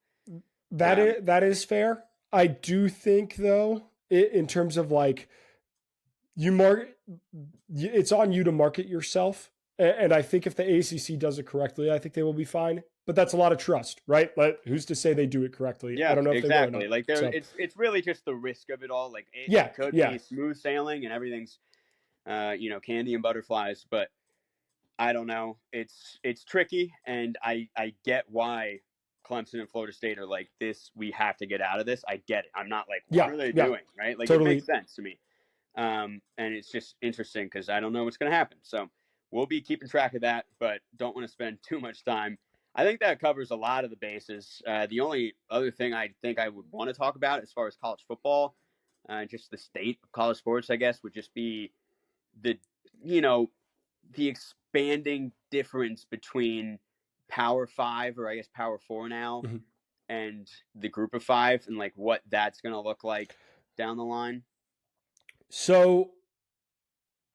That is fair. I do think though, in terms of like you market, it's on you to market yourself. And I think if the ACC does it correctly, I think they will be fine. But that's a lot of trust, right? But who's to say they do it correctly? I Yeah, don't know if they will or exactly. not. Like So it's really just the risk of it all. Like yeah, it could yeah. be smooth sailing and everything's, candy and butterflies, but I don't know. It's tricky, and I get why Clemson and Florida State are like this. We have to get out of this. I get it. I'm not like, what Yeah, are they yeah, doing, right? Like it totally. makes sense to me. And it's just interesting because I don't know what's going to happen. So we'll be keeping track of that, but don't want to spend too much time. I think that covers a lot of the bases. The only other thing I think I would want to talk about as far as college football, just the state of college sports, I guess, would just be the you know the expanding difference between Power Five, or I guess Power Four now, Mhm. and the Group of Five, and like what that's going to look like down the line. So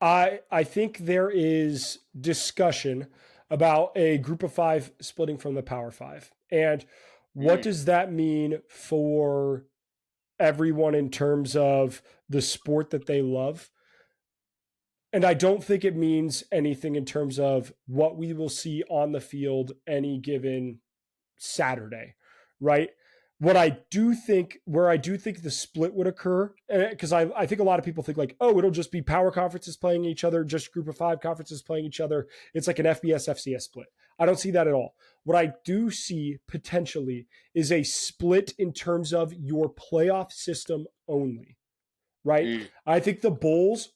I think there is discussion about a group of five splitting from the power five. And what Mm. does that mean for everyone in terms of the sport that they love? And I don't think it means anything in terms of what we will see on the field any given Saturday, right? Where I do think the split would occur, because I think a lot of people think like, oh, it'll just be power conferences playing each other, just group of five conferences playing each other. It's like an FBS FCS split. I don't see that at all. What I do see potentially is a split in terms of your playoff system only, right? Mm. I think the Bulls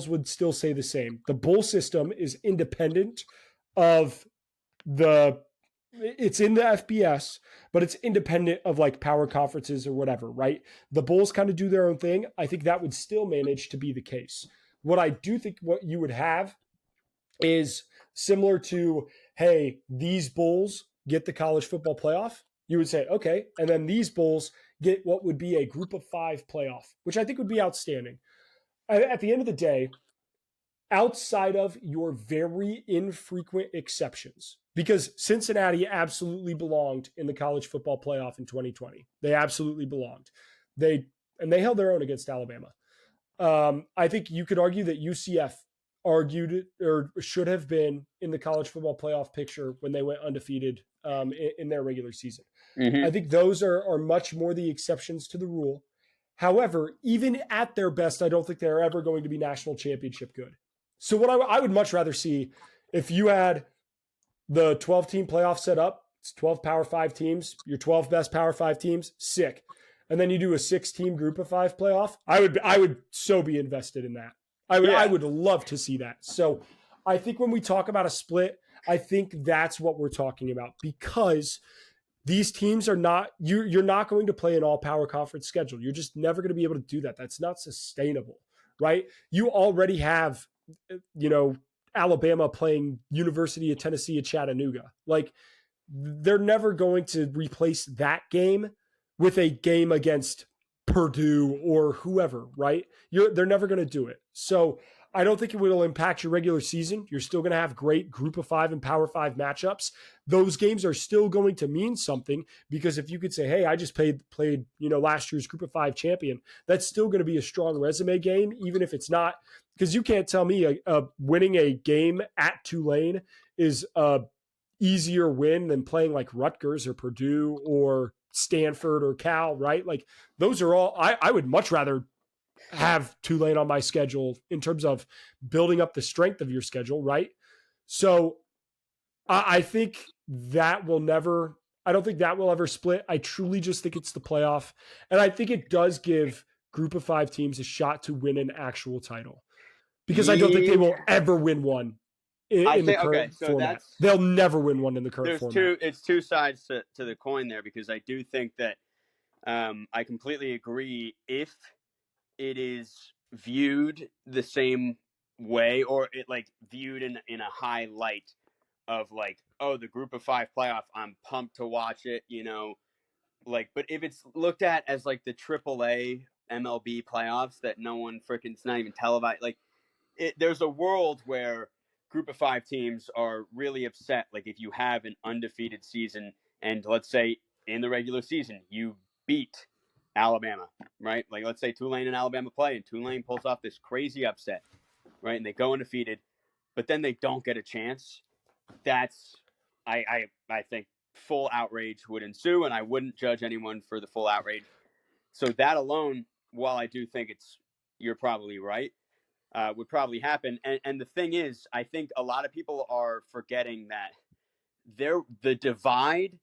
would still say the same. The Bull system is independent of the it's in the FBS, but it's independent of like power conferences or whatever, right? The Bulls kind of do their own thing. I think that would still manage to be the case. What I do think what you would have is similar to, hey, these Bulls get the college football playoff. You would say, okay, and then these Bulls get what would be a group of five playoff, which I think would be outstanding. At the end of the day, outside of your very infrequent exceptions, because Cincinnati absolutely belonged in the college football playoff in 2020. They absolutely belonged. They held their own against Alabama. I think you could argue that UCF argued or should have been in the college football playoff picture when they went undefeated in their regular season. I think those are much more the exceptions to the rule. However, even at their best, I don't think they're ever going to be national championship good. So what I would much rather see, if you had the 12-team playoff set up, it's 12 Power 5 teams, your 12 best Power 5 teams, sick. And then you do a 6-team group of 5 playoff, I would so be invested in that. I would love to see that. So I think when we talk about a split, I think that's what we're talking about, because these teams are not, you're not going to play an all-power conference schedule. You're just never going to be able to do that. That's not sustainable, right? You already have, Alabama playing University of Tennessee at Chattanooga. Like, they're never going to replace that game with a game against Purdue or whoever, right? They're never going to do it. So I don't think it will impact your regular season. You're still going to have great group of 5 and Power 5 matchups. Those games are still going to mean something, because if you could say, hey, I just played last year's group of 5 champion, that's still going to be a strong resume game, even if it's not, because you can't tell me winning a game at Tulane is a easier win than playing like Rutgers or Purdue or Stanford or Cal, right? Like, those are all, I would much rather have Tulane on my schedule in terms of building up the strength of your schedule, right? So I think that will never, I don't think that will ever split. I truly just think it's the playoff. And I think it does give group of 5 teams a shot to win an actual title, because I don't think they will ever win one in the current format. They'll never win one in the current format. It's two sides to the coin there, because I do think that I completely agree. If it is viewed the same way, or it like viewed in a high light of like, oh, the group of 5 playoff, I'm pumped to watch it, like, but if it's looked at as like the AAA MLB playoffs that no one freaking, it's not even televised, like, there's a world where group of 5 teams are really upset. Like, if you have an undefeated season, and let's say in the regular season you beat Alabama, right? Like, let's say Tulane and Alabama play, and Tulane pulls off this crazy upset, right? And they go undefeated, but then they don't get a chance. That's, I think full outrage would ensue, and I wouldn't judge anyone for the full outrage. So that alone, while I do think you're probably right, would probably happen. And the thing is, I think a lot of people are forgetting that the divide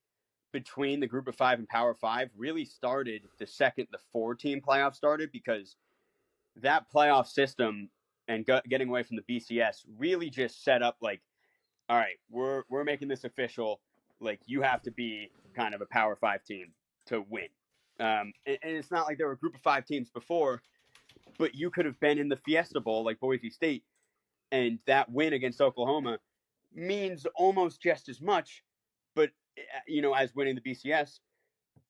between the group of 5 and Power 5 really started the second the 4-team playoff started, because that playoff system and getting away from the BCS really just set up like, all right, we're making this official. Like, you have to be kind of a Power 5 team to win. And it's not like there were a group of 5 teams before, but you could have been in the Fiesta Bowl like Boise State, and that win against Oklahoma means almost just as much, but as winning the BCS.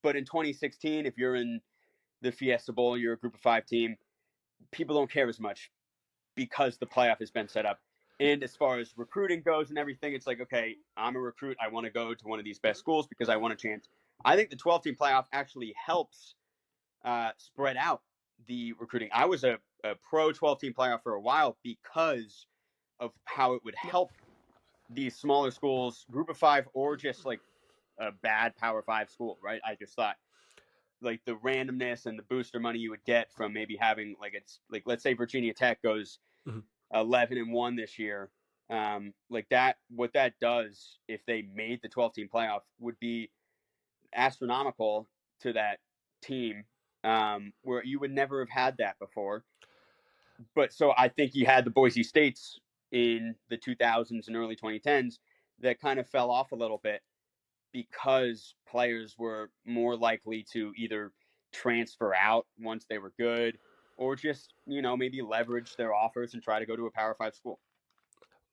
But in 2016, if you're in the Fiesta Bowl, you're a group of 5 team, people don't care as much, because the playoff has been set up. And as far as recruiting goes and everything, it's like, okay, I'm a recruit. I want to go to one of these best schools because I want a chance. I think the 12-team playoff actually helps spread out the recruiting. I was a pro 12-team playoff for a while because of how it would help these smaller schools, group of 5, or just like a bad Power 5 school, right? I just thought like the randomness and the booster money you would get from maybe having like, it's like, let's say Virginia Tech goes 11-1 this year. Like that, what that does if they made the 12-team playoff would be astronomical to that team, where you would never have had that before. But so I think you had the Boise States in the 2000s and early 2010s that kind of fell off a little bit, because players were more likely to either transfer out once they were good, or just, maybe leverage their offers and try to go to a Power 5 school.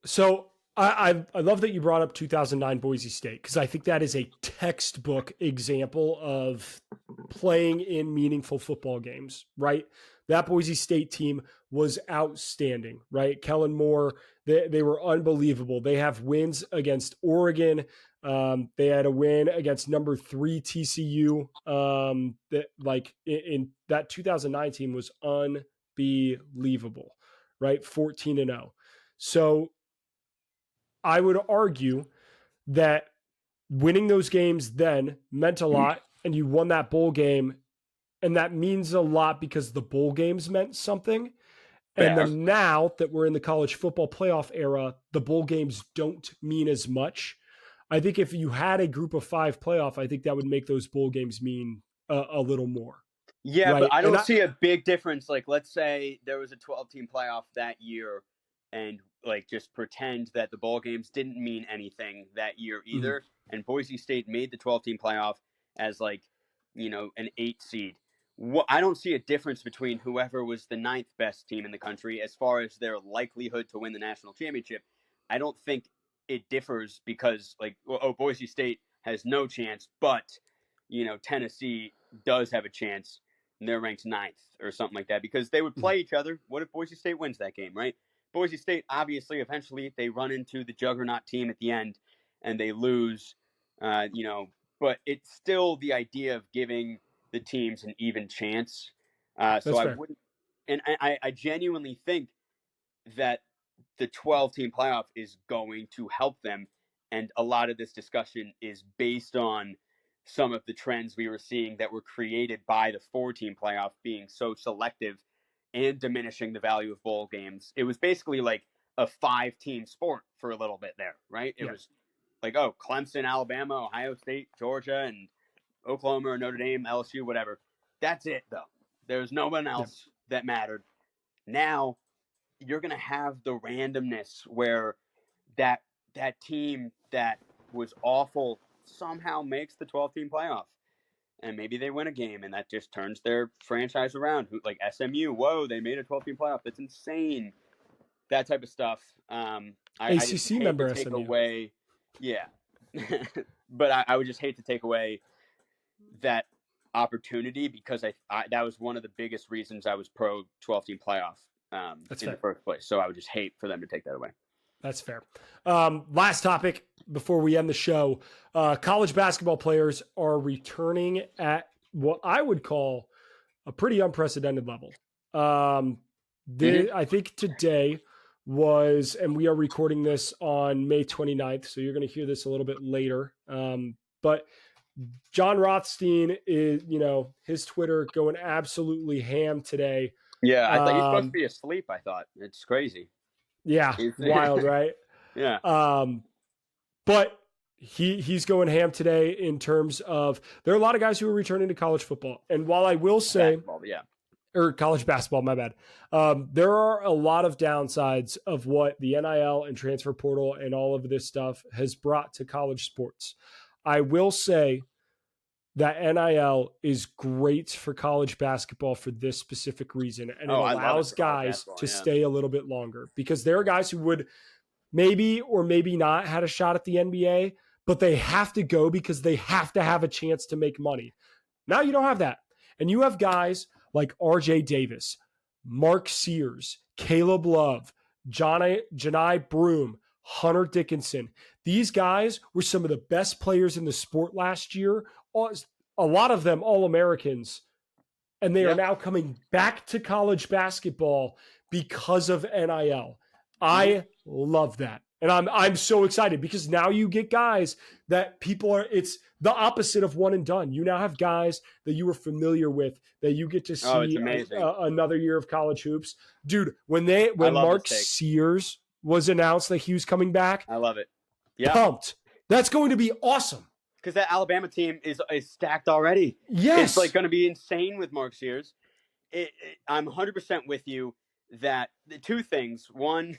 So I love that you brought up 2009 Boise State, because I think that is a textbook example of playing in meaningful football games, right? that Boise State team was outstanding, right? Kellen Moore, they were unbelievable. They have wins against Oregon. They had a win against number 3 TCU. That like in that 2019 was unbelievable, right? 14-0. So I would argue that winning those games then meant a lot, and you won that bowl game, and that means a lot because the bowl games meant something. And Fair. then now that we're in the college football playoff era, the bowl games don't mean as much. I think if you had a group of 5 playoff, I think that would make those bowl games mean a little more. Yeah, but Right. I And don't see a big difference. Like, let's say there was a 12-team playoff that year, and like just pretend that the bowl games didn't mean anything that year Mhm. either, and Boise State made the 12-team playoff as like, an 8 seed. I don't see a difference between whoever was the 9th best team in the country as far as their likelihood to win the national championship. I don't think it differs because like, Boise State has no chance, but Tennessee does have a chance and they're ranked 9th or something like that because they would play each other. What if Boise State wins that game, right? Boise State, obviously, eventually they run into the juggernaut team at the end and they lose, but it's still the idea of giving the teams an even chance. So That's I fair. wouldn't, and I genuinely think that the 12-team playoff is going to help them. And a lot of this discussion is based on some of the trends we were seeing that were created by the 4-team playoff being so selective and diminishing the value of bowl games. It was basically like a 5-team sport for a little bit there, right? It Yeah. was like, Clemson, Alabama, Ohio State, Georgia, and Oklahoma or Notre Dame, LSU, whatever. That's it, though. There's no one Yeah. else that mattered. Now you're going to have the randomness where that team that was awful somehow makes the 12-team playoff, and maybe they win a game, and that just turns their franchise around. Like SMU, whoa, they made a 12-team playoff. That's insane. That type of stuff. I just ACC hate to member take SMU. away, yeah, but I would just hate to take away that opportunity because I that was one of the biggest reasons I was pro 12-team playoff That's in fair. the first place. So I would just hate for them to take that away. That's fair. Last topic before we end the show. College basketball players are returning at what I would call a pretty unprecedented level. I think today was, and we are recording this on May 29th, so you're going to hear this a little bit later. But John Rothstein is, his Twitter going absolutely ham today. Yeah, I thought he's supposed to be asleep. I thought it's crazy. Yeah, wild, right? Yeah. But he's going ham today in terms of there are a lot of guys who are returning to college football, and while I will say, or college basketball, my bad. There are a lot of downsides of what the NIL and transfer portal and all of this stuff has brought to college sports. I will say that NIL is great for college basketball for this specific reason. And it allows guys to stay a little bit longer because there are guys who would maybe or maybe not had a shot at the NBA, but they have to go because they have to have a chance to make money. Now you don't have that. And you have guys like RJ Davis, Mark Sears, Caleb Love, Janai Broom, Hunter Dickinson. These guys were some of the best players in the sport last year. A lot of them All-Americans. And they are now coming back to college basketball because of NIL. I love that. And I'm so excited because now you get guys that it's the opposite of one and done. You now have guys that you were familiar with that you get to see another year of college hoops. Dude, when Mark Sears was announced that he was coming back, I love it. Yeah. Pumped. That's going to be awesome. Because that Alabama team is stacked already. Yes. It's like going to be insane with Mark Sears. I'm 100% with you that the two things. One,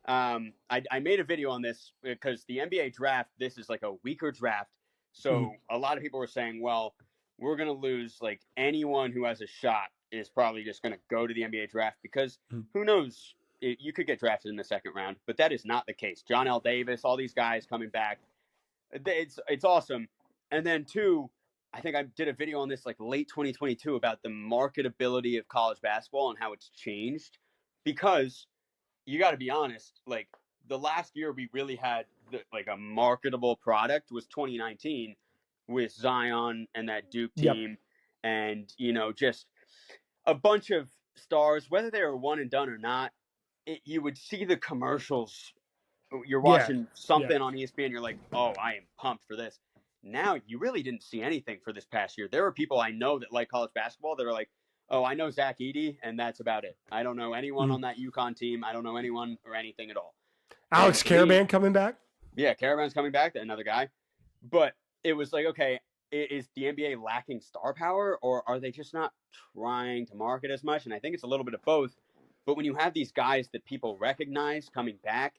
I made a video on this because the NBA draft, this is like a weaker draft. So a lot of people were saying, well, we're going to lose like anyone who has a shot is probably just going to go to the NBA draft because who knows? You could get drafted in the second round, but that is not the case. John L. Davis, all these guys coming back. It's awesome. And then two, I think I did a video on this like late 2022 about the marketability of college basketball and how it's changed. Because you got to be honest, like the last year we really had like a marketable product was 2019 with Zion and that Duke Yep. team, and just a bunch of stars, whether they were one and done or not. You would see the commercials. You're Yeah. watching Yeah. something on ESPN, you're like, oh, I am pumped for this. Now you really didn't see anything for this past year. There are people I know that like college basketball that are like, oh, I know Zach Edey, and that's about it. I don't know anyone Mm. on that UConn team. I don't know anyone or anything at all. And Alex to me, Caravan coming back. yeah, Caravan's coming back, another guy. But it was like, okay, is the NBA lacking star power, or are they just not trying to market as much? And I think it's a little bit of both. But when you have these guys that people recognize coming back,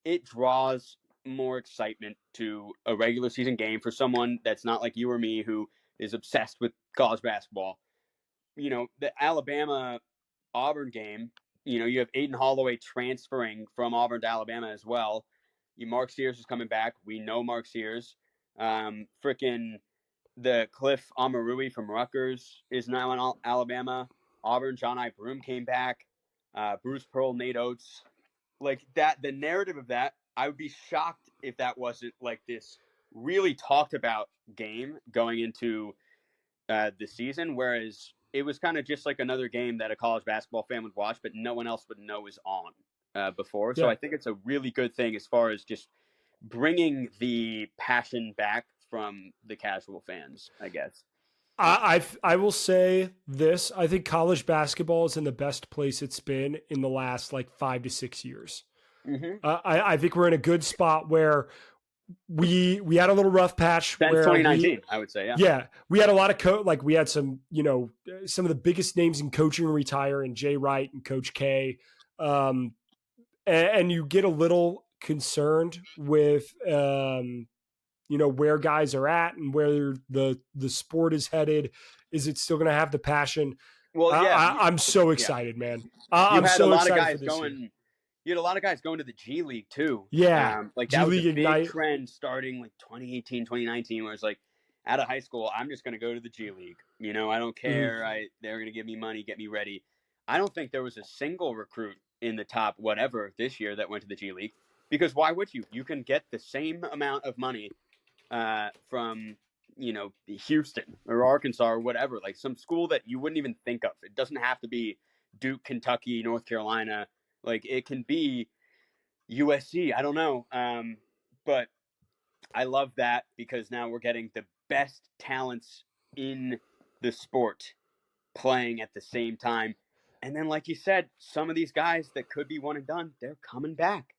it draws more excitement to a regular season game for someone that's not like you or me who is obsessed with college basketball. The Alabama Auburn game, you have Aiden Holloway transferring from Auburn to Alabama as well. Mark Sears is coming back. We know Mark Sears. Frickin' the Cliff Omarui from Rutgers is now in Alabama. Auburn, John I. Broome came back. Bruce Pearl, Nate Oates. Like that, the narrative of that, I would be shocked if that wasn't like this really talked about game going into the season, whereas it was kind of just like another game that a college basketball fan would watch, but no one else would know is on before. So Yeah. I think it's a really good thing as far as just bringing the passion back from the casual fans, I guess. I will say this. I think college basketball is in the best place it's been in the last like 5 to 6 years. Mm-hmm. I think we're in a good spot where we had a little rough patch Since where 2019, I would say, yeah, we had a lot of like we had some some of the biggest names in coaching retire, and Jay Wright and Coach K, and you get a little concerned with where guys are at and where the sport is headed. Is it still going to have the passion? Well, yeah, I'm so yeah. excited, man. You I'm had a so lot of excited for guys this year. going. You had a lot of guys going to the G League too. Yeah, Like G that was a League big Ignite. trend starting like 2018, 2019, where it's like out of high school, I'm just going to go to the G League. I don't care. They're going to give me money, get me ready. I don't think there was a single recruit in the top whatever this year that went to the G League, because why would you? You can get the same amount of money from Houston or Arkansas or whatever, like some school that you wouldn't even think of. It doesn't have to be Duke, Kentucky, North Carolina. Like it can be USC. I don't know, but I love that because now we're getting the best talents in the sport playing at the same time. And then, like you said, some of these guys that could be one and done, they're coming back.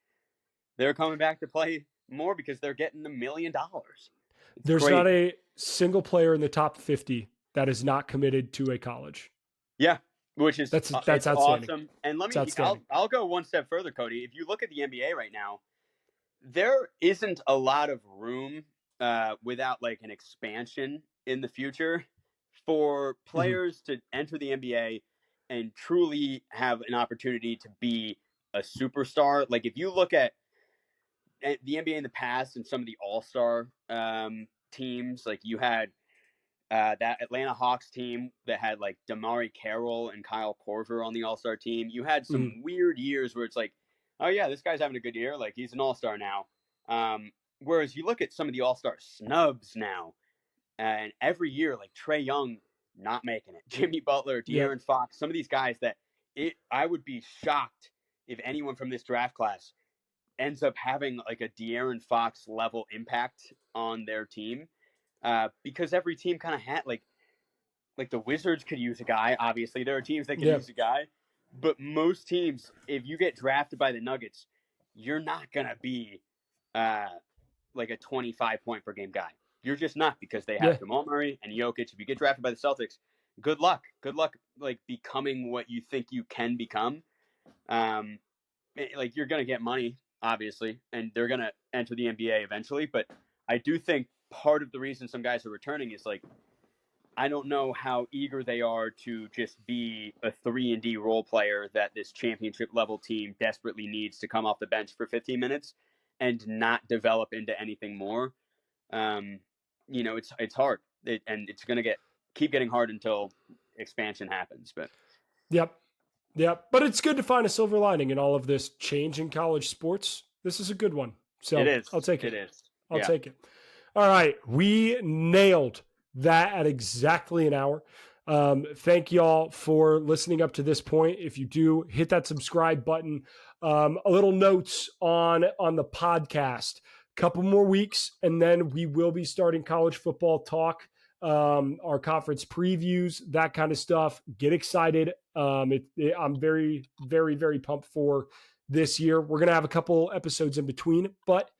They're coming back to play more because they're getting $1 million. It's There's not crazy. a single player in the top 50 that is not committed to a college. Yeah, which is That's it's outstanding. awesome. And It's outstanding. I'll go one step further, Cody. If you look at the NBA right now, there isn't a lot of room without like an expansion in the future for Mhm. players to enter the NBA and truly have an opportunity to be a superstar. Like if you look at the NBA in the past and some of the All-Star teams, like you had that Atlanta Hawks team that had like Damari Carroll and Kyle Korver on the All-Star team. You had Mhm. some weird years where it's like, oh yeah, this guy's having a good year. Like he's an All-Star now. Whereas you look at some of the All-Star snubs now, and every year, like Trae Young not making it, Jimmy Butler, Yep. De'Aaron Fox, some of these guys that I would be shocked if anyone from this draft class ends up having like a De'Aaron Fox level impact on their team. Because every team kind of had like the Wizards could use a guy. Obviously, there are teams that could Yep. use a guy, but most teams, if you get drafted by the Nuggets, you're not gonna be uh, like a 25 point per game guy. You're just not, because they Yeah. have Jamal Murray and Jokic. If you get drafted by the Celtics, good luck. Good luck, like becoming what you think you can become. Um, like you're gonna get money, obviously, and they're gonna enter the NBA eventually. But I do think part of the reason some guys are returning is like, I don't know how eager they are to just be a 3-and-D role player that this championship level team desperately needs to come off the bench for 15 minutes and not develop into anything more. Um, it's hard. and it's going to keep getting hard until expansion happens. But Yep. But it's good to find a silver lining in all of this change in college sports. This is a good one. So it is. I'll take it. It is. I'll take it. All right. We nailed that at exactly an hour. Thank y'all for listening up to this point. If you do, hit that subscribe button. A little notes on the podcast. Couple more weeks, and then we will be starting college football talk, our conference previews, that kind of stuff. Get excited. I'm very, very, very pumped for this year. We're going to have a couple episodes in between, but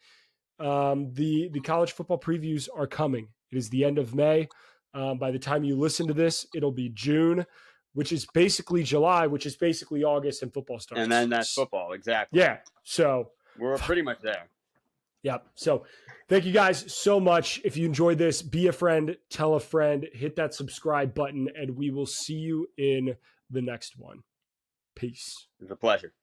the college football previews are coming. It is the end of May. By the time you listen to this, it'll be June, which is basically July, which is basically August, and football starts. And then that's football. Exactly. Yeah. So we're pretty much there. Yeah. So thank you guys so much. If you enjoyed this, be a friend, tell a friend, hit that subscribe button, and we will see you in the next one. Peace. It was a pleasure.